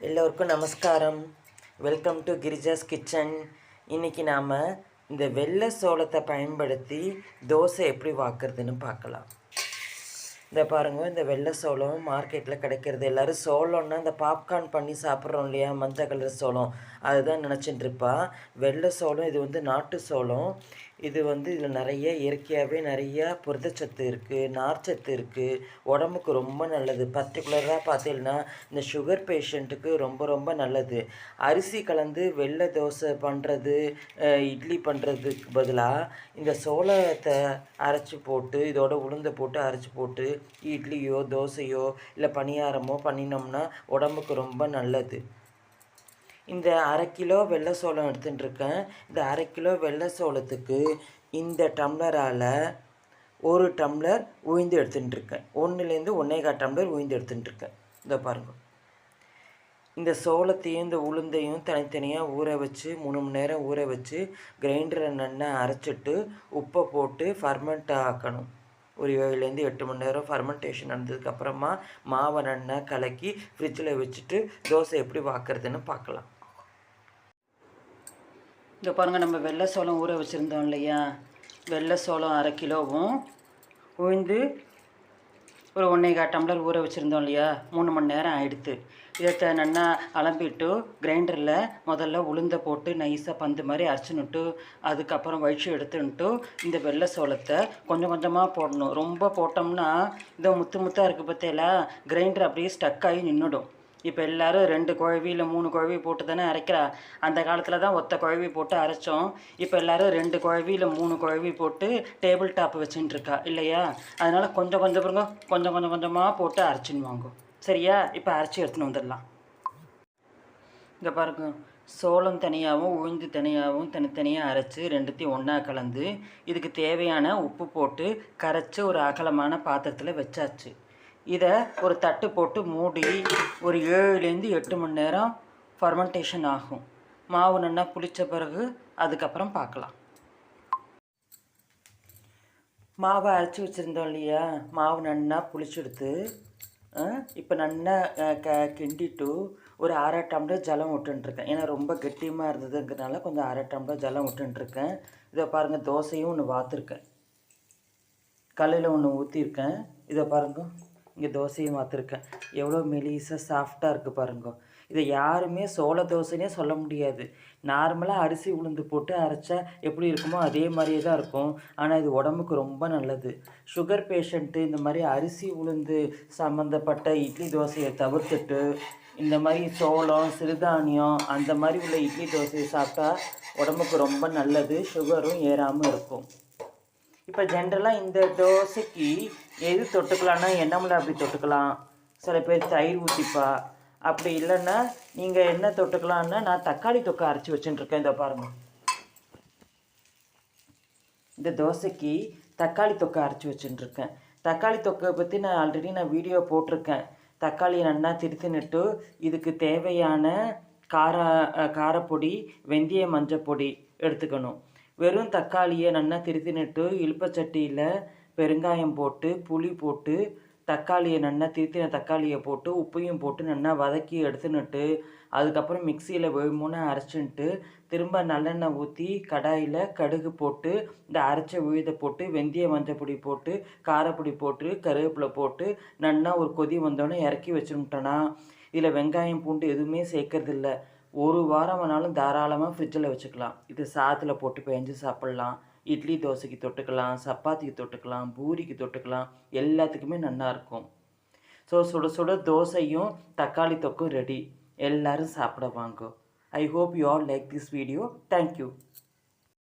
எல்லோருக்கும் நமஸ்காரம். Welcome to Girija's kitchen. இன்றைக்கி நாம் இந்த வெள்ளை சோளத்தை பயன்படுத்தி தோசை எப்படி வாக்குறதுன்னு பார்க்கலாம். இந்த பாருங்கள், இந்த வெள்ளை சோளம் மார்க்கெட்டில் கிடைக்கிறது. எல்லோரும் சோளம்னா இந்த பாப்கார்ன் பண்ணி சாப்பிட்றோம் இல்லையா, மஞ்சள் கலர் சோளம், அதுதான் நினச்சிட்டு இருப்பா. வெள்ளை சோளம் இது நாட்டு சோளம். இது இதில் நிறைய இயற்கையாகவே நிறையா புரதச்சத்து இருக்குது, நார்ச்சத்து இருக்குது, உடம்புக்கு ரொம்ப நல்லது. பர்டிகுலராக பார்த்தீங்கன்னா இந்த சுகர் பேஷண்ட்டுக்கு ரொம்ப ரொம்ப நல்லது. அரிசி கலந்து வெள்ளை தோசை பண்ணுறது, இட்லி பண்ணுறதுக்கு பதிலாக இந்த சோளத்தை அரைச்சி போட்டு, இதோட உளுந்தை போட்டு அரைச்சி போட்டு இட்லியோ தோசையோ இல்லை பணியாரமோ பண்ணினோம்னா உடம்புக்கு ரொம்ப நல்லது. இந்த 1/2 கிலோ வெள்ளை சோளம் எடுத்துட்டுருக்கேன். இந்த 1/2 கிலோ வெள்ளை சோளத்துக்கு இந்த டம்ளரால் 1 டம்ளர் உளுந்து எடுத்துட்டுருக்கேன். 1லேருந்து 1.25 டம்ளர் உளுந்து எடுத்துட்டுருக்கேன். இதை பாருங்கள். இந்த சோளத்தையும் இந்த உளுந்தையும் தனித்தனியாக ஊற வச்சு 3 மணி நேரம் ஊற வச்சு கிரைண்டரில் நல்லா அரைச்சிட்டு உப்பை போட்டு ஃபர்மெண்ட் ஆக்கணும். ஒரு 7லேருந்து 8 மணி நேரம் ஃபர்மெண்டேஷன் நடந்ததுக்கப்புறமா மாவை நல்லா கலக்கி ஃப்ரிட்ஜில் வச்சுட்டு தோசை எப்படி வாக்குறதுன்னு பார்க்கலாம். இங்கே பாருங்கள், நம்ம வெள்ளை சோளம் ஊற வச்சுருந்தோம் இல்லையா, வெள்ளை சோளம் 1/2 கிலோவும் உளுந்து ஒரு 1.25 டம்ளர் ஊற வச்சுருந்தோம் இல்லையா, 3 மணி நேரம் ஆகிடுது. இதை நல்லா அலம்பிட்டு கிரைண்டரில் முதல்ல உளுந்தை போட்டு நைஸாக பந்து மாதிரி அரைச்சினுட்டு அதுக்கப்புறம் வழிச்சு எடுத்துன்ட்டு இந்த வெள்ளை சோளத்தை கொஞ்சம் கொஞ்சமாக போடணும். ரொம்ப போட்டோம்னா இதோ முத்து முத்தாக இருக்குது பார்த்தீங்களா, கிரைண்டர் அப்படியே ஸ்டக் ஆகி நின்றுடும். இப்போ எல்லோரும் 2 குழவி இல்லை 3 குழவி போட்டு தானே அரைக்கிறா. அந்த காலத்தில் தான் ஒத்த குழவி போட்டு அரைச்சோம். இப்போ எல்லோரும் 2 குழவி இல்லை 3 குழவி போட்டு டேபிள் டாப் வச்சுட்டுருக்கா இல்லையா. அதனால் கொஞ்சம் கொஞ்சமாக போட்டு அரைச்சின்னு சரியா. இப்போ அரைச்சி எடுத்துன்னு வந்துடலாம். இங்கே பாருங்க, சோளம் தனியாகவும் உளுந்து தனியாகவும் தனித்தனியாக அரைச்சி ரெண்டுத்தையும் ஒன்றா கலந்து இதுக்கு தேவையான உப்பு போட்டு கரைச்சி ஒரு அகலமான பாத்திரத்தில் வச்சாச்சு. இதை ஒரு தட்டு போட்டு மூடி ஒரு 7லேருந்து 8 மணி நேரம் ஃபர்மெண்டேஷன் ஆகும். மாவு நல்லா புளித்த பிறகு அதுக்கப்புறம் பார்க்கலாம். மாவை அரைச்சி வச்சுருந்தோம் இல்லையா, மாவு நல்லா புளிச்செடுத்து இப்போ நல்லா கிண்டிட்டு ஒரு 1/2 டம்ளர் ஜலம் விட்டுருக்கேன். ஏன்னா ரொம்ப கெட்டியமாக இருந்ததுங்கிறதுனால கொஞ்சம் 1/2 டம்ளர் ஜலம் விட்டுருக்கேன். இதை பாருங்கள், தோசையும் ஒன்று வாத்துருக்கேன், கல்லில் ஒன்று ஊற்றிருக்கேன். இதை பாருங்கள், இங்கே தோசையும் வாத்துருக்கேன். எவ்வளோ மெலிசாக சாஃப்டாக இருக்குது பாருங்க. இதை யாருமே சோள தோசைனே சொல்ல முடியாது. நார்மலாக அரிசி உளுந்து போட்டு அரைச்சா எப்படி இருக்குமோ அதே மாதிரியே தான் இருக்கும். ஆனால் இது உடம்புக்கு ரொம்ப நல்லது. சுகர் பேஷண்ட்டு இந்த மாதிரி அரிசி உளுந்து சம்மந்தப்பட்ட இட்லி தோசையை தவிர்த்துட்டு இந்த மாதிரி சோளம் சிறுதானியம் அந்த மாதிரி உள்ள இட்லி தோசையை சாப்பிட்டா உடம்புக்கு ரொம்ப நல்லது. சுகரும் ஏறாமல் இருக்கும். இப்போ ஜென்ரலாக இந்த தோசைக்கு எது தொட்டுக்கலான்னா எண்ணெயில் அப்படி தொட்டுக்கலாம். சில பேர் தயிர் ஊற்றிப்பா. அப்படி இல்லைன்னா நீங்கள் என்ன தொட்டுக்கலான்னா நான் தக்காளி தொக்கை அரைச்சி வச்சுட்டுருக்கேன். இதை பாருங்கள், இந்த தோசைக்கு தக்காளி தொக்கை அரைச்சி வச்சுட்டுருக்கேன். தக்காளி தொக்கை பற்றி நான் ஆல்ரெடி வீடியோ போட்டிருக்கேன். தக்காளியை நல்லா திருத்தினுட்டு இதுக்கு தேவையான காரப்பொடி, வெந்தய மஞ்சள் பொடி எடுத்துக்கணும். வெறும் தக்காளியை நல்லா திருத்தினுட்டு இழுப்பச்சட்டியில் பெருங்காயம் போட்டு புளி போட்டு தக்காளியை நல்லா திருத்தின தக்காளியை போட்டு உப்பையும் போட்டு நல்லா வதக்கி எடுத்துன்னுட்டு அதுக்கப்புறம் மிக்சியில் வேணும்னு அரைச்சின்ட்டு திரும்ப நல்லெண்ணெய் ஊற்றி கடாயில் கடுகு போட்டு இந்த அரைச்ச விழுதை போட்டு வெந்தய மஞ்சள் பொடி போட்டு காரப்பொடி போட்டு கருவேப்பிலை போட்டு நல்லா ஒரு கொதி வந்தோடனே இறக்கி வச்சுட்டோன்னா இதில் வெங்காயம் பூண்டு எதுவுமே சேர்க்கறதில்ல. 1 வாரம் வேணாலும் தாராளமாக ஃப்ரிட்ஜில் வச்சுக்கலாம். இது சாதத்தில் போட்டு பெஞ்சு சாப்பிட்லாம். இட்லி தோசைக்கு தொட்டுக்கலாம், சப்பாத்திக்கு தொட்டுக்கலாம், பூரிக்கு தொட்டுக்கலாம், எல்லாத்துக்குமே நல்லாயிருக்கும். ஸோ சுட சுட தோசையும் தக்காளி தொக்கும் ரெடி. எல்லோரும் சாப்பிட வாங்க. I hope you all like this video. Thank you.